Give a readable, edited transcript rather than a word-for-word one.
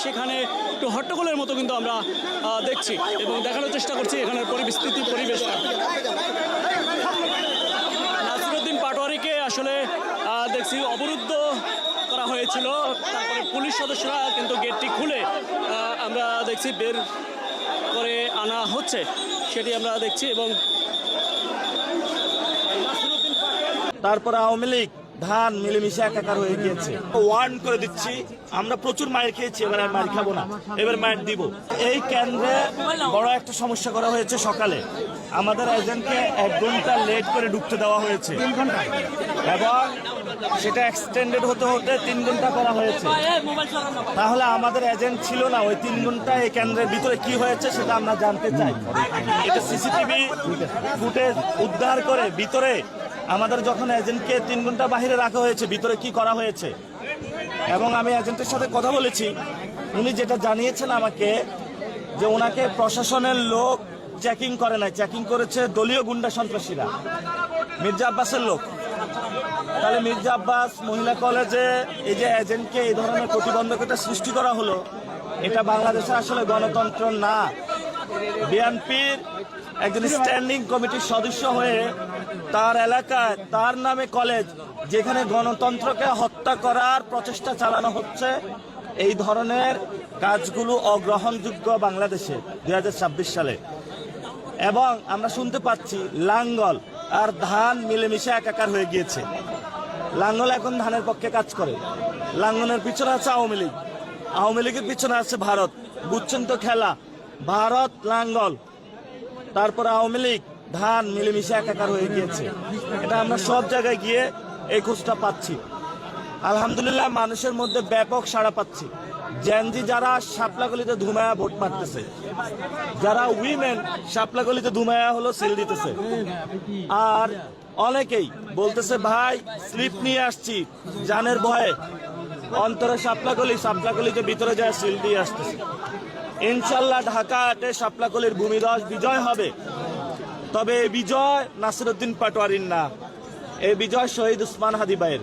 সেখানে একটু হট্টগোলের মতো কিন্তু আমরা দেখছি এবং দেখানোর চেষ্টা করছি এখানের পরিবেশটা। নাসিরউদ্দিন পাটোয়ারিকে আসলে দেখছি অবরুদ্ধ করা হয়েছিল, তারপরে পুলিশ সদস্যরা কিন্তু গেটটি খুলে আমরা দেখছি বের করে আনা হচ্ছে, সেটি আমরা দেখছি। এবং তারপর আওয়ামী লীগ ধান মিলেমিশে একাকার হয়ে গিয়েছে। ওয়ার্ন করে দিচ্ছি, আমরা প্রচুর মায়ের খেয়েছি, এবার আর মার খাবো না, এবার মায়ের দিব। এই কেন্দ্রে বড় একটা সমস্যা করা হয়েছে। সকালে আমাদের এজেন্টকে 1 ঘন্টা লেট করে ঢুকতে দেওয়া হয়েছে এবং সেটা এক্সটেন্ডেড হতে হতে 3 ঘন্টা করা হয়েছে। তাহলে আমাদের এজেন্ট ছিল না ওই 3 ঘন্টা এই কেন্দ্রের ভিতরে কি হয়েছে সেটা আমরা জানতে চাই। এটা সিসিটিভি ফুটেজ উদ্ধার করে ভিতরে আমাদের যখন এজেন্টকে 3 ঘন্টা বাহিরে রাখা হয়েছে ভিতরে কি করা হয়েছে। এবং আমি এজেন্টের সাথে কথা বলেছি, উনি যেটা জানিয়েছেন আমাকে যে ওনাকে প্রশাসনের লোক চেকিং করে নাই, চেকিং করেছে দলীয় গুন্ডা সন্ত্রাসীরা, মির্জা আব্বাসের লোক। তাহলে মির্জা আব্বাস মহিলা কলেজে এই যে এজেন্টকে এই ধরনের প্রতিবন্ধকতা সৃষ্টি করা হলো, এটা বাংলাদেশে আসলে গণতন্ত্র না। বিএনপির একজন স্ট্যান্ডিং কমিটির সদস্য হয়ে তার এলাকায় তার নামে কলেজ, যেখানে গণতন্ত্রকে হত্যা করার প্রচেষ্টা চালানো হচ্ছে, এই ধরনের কাজগুলো অগ্রহণযোগ্য বাংলাদেশে 2026 সালে। এবং আমরা শুনতে পাচ্ছি লাঙ্গল আর ধান মিলেমিশে একাকার হয়ে গিয়েছে। লাঙ্গল এখন ধানের পক্ষে কাজ করে, লাঙ্গলের পিছনে আছে আওয়ামী লীগ, আওয়ামী লীগের পিছনে আছে ভারত। বুঝছেন তো খেলা, ভারত লাঙ্গল তারপর আওয়ামী লীগ ধান মিলেমিশে একাকার হয়ে গিয়েছে। এটা আমরা সব জায়গায় গিয়ে এই খোঁজটা পাচ্ছি। আলহামদুলিল্লাহ মানুষের মধ্যে ব্যাপক সাড়া পাচ্ছি। জেনজি যারা শাপলাগলিতে ধুমায়া ভোট মারতেছে, যারা উইমেন শাপলাগলিতে ধুমায়া হলো সিল দিতেছে, আর অনেকেই বলতেছে ভাই স্লিপ নিয়ে আসছি জানের ভয়ে, অন্তরে শাপলাগলিতে ভিতরে যায় সিল দিয়ে আসতেছে। ইনশাল্লাহ ঢাকাতে শাপলাকলির ভূমিধস বিজয় হবে। তবে এই বিজয় নাসিরউদ্দিন পাটোয়ারির না, এই বিজয় শহীদ উসমান হাদি ভাইয়ের।